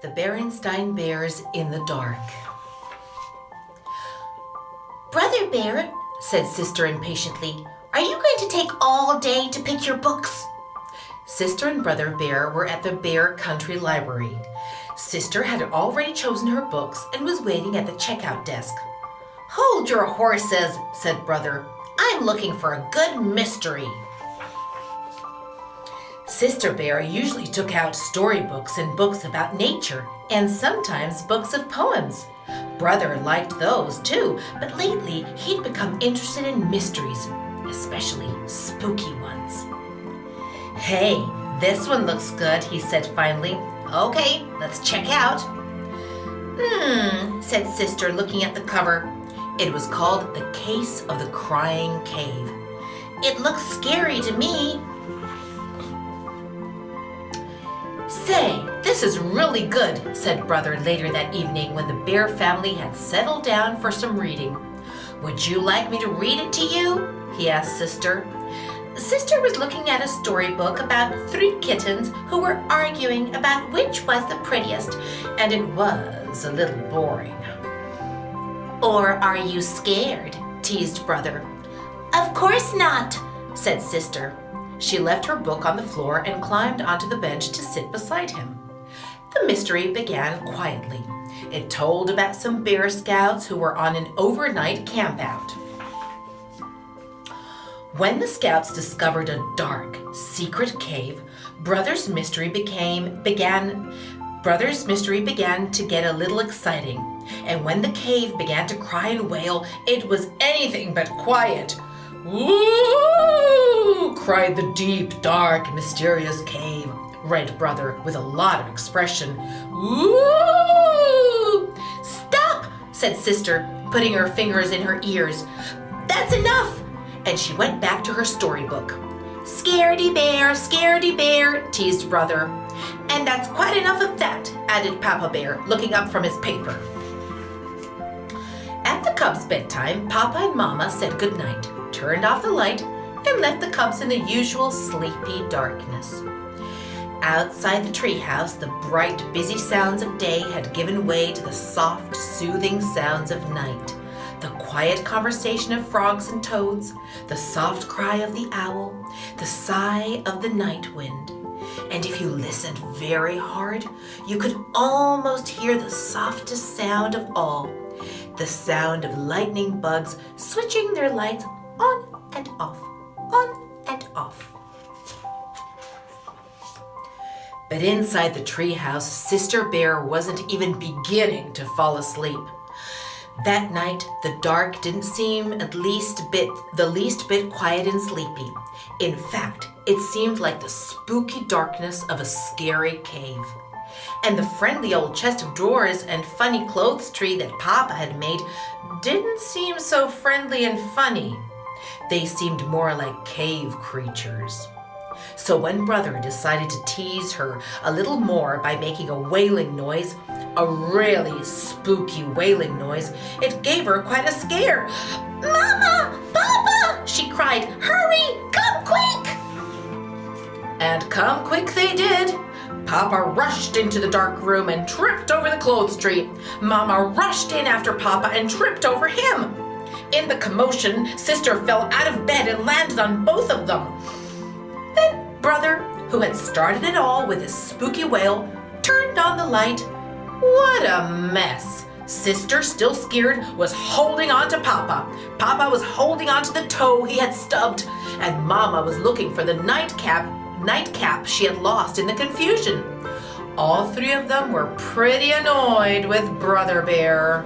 The Berestain Bears in the Dark. Brother Bear, said Sister impatiently, are you going to take all day to pick your books? Sister and Brother Bear were at the Bear Country Library. Sister had already chosen her books and was waiting at the checkout desk. Hold your horses, said Brother. I'm looking for a good mystery. Sister Bear usually took out storybooks and books about nature, and sometimes books of poems. Brother liked those too, but lately he'd become interested in mysteries, especially spooky ones. Hey, this one looks good, he said finally. Okay, let's check out. Said Sister, looking at the cover. It was called The Case of the Crying Cave. It looks scary to me. Say, this is really good, said Brother later that evening when the Bear family had settled down for some reading. Would you like me to read it to you? He asked Sister. Sister was looking at a storybook about 3 kittens who were arguing about which was the prettiest, and it was a little boring. Or are you scared? Teased Brother. Of course not, said Sister. She left her book on the floor and climbed onto the bench to sit beside him. The mystery began quietly. It told about some Bear Scouts who were on an overnight campout. When the Scouts discovered a dark, secret cave, Brother's mystery began to get a little exciting. And when the cave began to cry and wail, it was anything but quiet. "Woo!" cried the deep, dark, mysterious cave, read Brother with a lot of expression. "Woo!" "Stop!" said Sister, putting her fingers in her ears. "That's enough!" And she went back to her storybook. Scaredy bear, teased Brother. And that's quite enough of that, added Papa Bear, looking up from his paper. At the cubs' bedtime, Papa and Mama said goodnight, turned off the light, and left the cubs in the usual sleepy darkness. Outside the treehouse, the bright, busy sounds of day had given way to the soft, soothing sounds of night. The quiet conversation of frogs and toads, the soft cry of the owl, the sigh of the night wind. And if you listened very hard, you could almost hear the softest sound of all, the sound of lightning bugs switching their lights on and off, on and off. But inside the treehouse, Sister Bear wasn't even beginning to fall asleep. That night, the dark didn't seem the least bit quiet and sleepy. In fact, it seemed like the spooky darkness of a scary cave. And the friendly old chest of drawers and funny clothes tree that Papa had made didn't seem so friendly and funny. They seemed more like cave creatures. So when Brother decided to tease her a little more by making a wailing noise, a really spooky wailing noise, it gave her quite a scare. "Mama! Papa!" she cried. "Hurry! Come quick!" And come quick they did. Papa rushed into the dark room and tripped over the clothes tree. Mama rushed in after Papa and tripped over him. In the commotion, Sister fell out of bed and landed on both of them. Then Brother, who had started it all with his spooky wail, turned on the light. What a mess! Sister, still scared, was holding on to Papa. Papa was holding on to the toe he had stubbed, and Mama was looking for the nightcap she had lost in the confusion. All 3 of them were pretty annoyed with Brother Bear.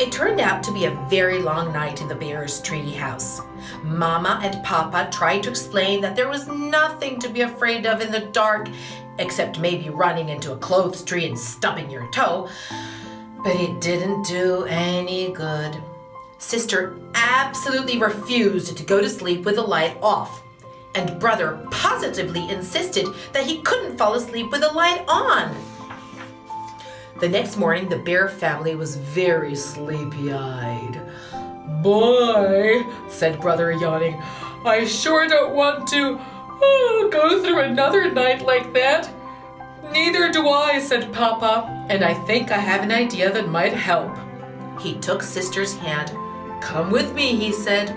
It turned out to be a very long night in the Bear's tree house. Mama and Papa tried to explain that there was nothing to be afraid of in the dark, except maybe running into a clothes tree and stubbing your toe. But it didn't do any good. Sister absolutely refused to go to sleep with the light off, and Brother positively insisted that he couldn't fall asleep with the light on. The next morning, the Bear family was very sleepy-eyed. "Boy," said Brother, yawning, "I sure don't want to go through another night like that. Neither do I, said Papa, and I think I have an idea that might help. He took Sister's hand. Come with me, he said.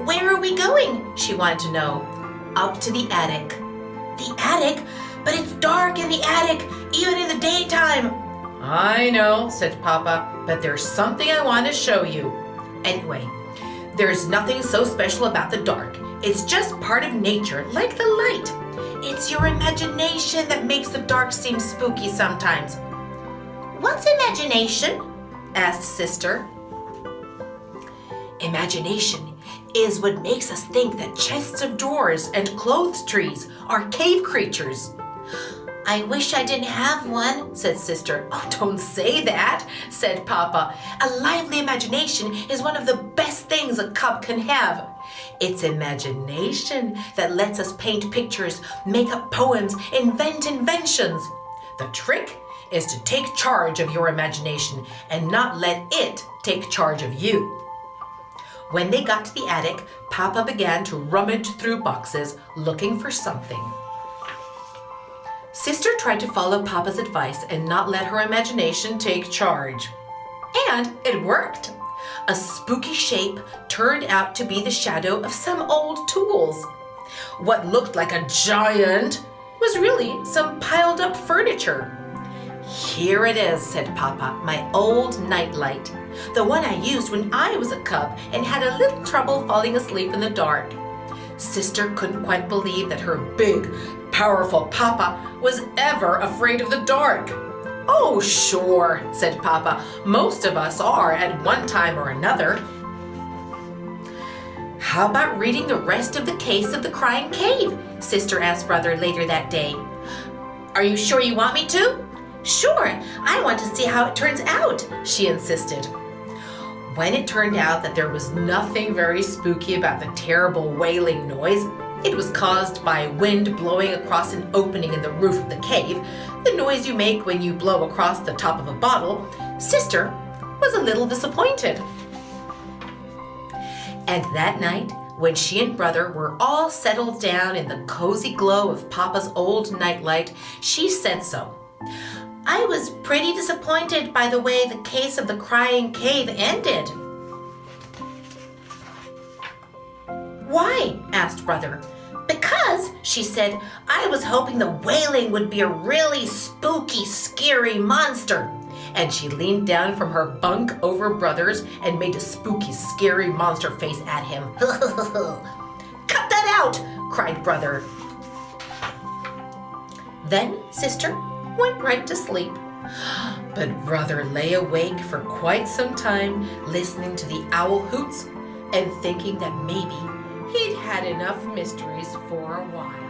Where are we going? She wanted to know. Up to the attic. The attic? But it's dark in the attic, even in the daytime. I know, said Papa, but there's something I want to show you. Anyway, there's nothing so special about the dark. It's just part of nature, like the light. It's your imagination that makes the dark seem spooky sometimes. What's imagination? Asked Sister. Imagination is what makes us think that chests of drawers and clothes trees are cave creatures. I wish I didn't have one, said Sister. Oh, don't say that, said Papa. A lively imagination is one of the best things a cub can have. It's imagination that lets us paint pictures, make up poems, invent inventions. The trick is to take charge of your imagination and not let it take charge of you. When they got to the attic, Papa began to rummage through boxes, looking for something. Sister tried to follow Papa's advice and not let her imagination take charge. And it worked. A spooky shape turned out to be the shadow of some old tools. What looked like a giant was really some piled up furniture. Here it is, said Papa, my old nightlight. The one I used when I was a cub and had a little trouble falling asleep in the dark. Sister couldn't quite believe that her big, powerful Papa was ever afraid of the dark. Oh, sure, said Papa. Most of us are at one time or another. How about reading the rest of the case of the Crying Cave? Sister asked Brother later that day. Are you sure you want me to? Sure, I want to see how it turns out, she insisted. When it turned out that there was nothing very spooky about the terrible wailing noise, it was caused by wind blowing across an opening in the roof of the cave, the noise you make when you blow across the top of a bottle, Sister was a little disappointed. And that night, when she and Brother were all settled down in the cozy glow of Papa's old nightlight, she said so. I was pretty disappointed by the way the case of the Crying Cave ended. Why? Asked Brother. Because, she said, I was hoping the wailing would be a really spooky, scary monster. And she leaned down from her bunk over Brother's and made a spooky, scary monster face at him. Cut that out! Cried Brother. Then Sister went right to sleep. But Brother lay awake for quite some time, listening to the owl hoots and thinking that maybe he'd had enough mysteries for a while.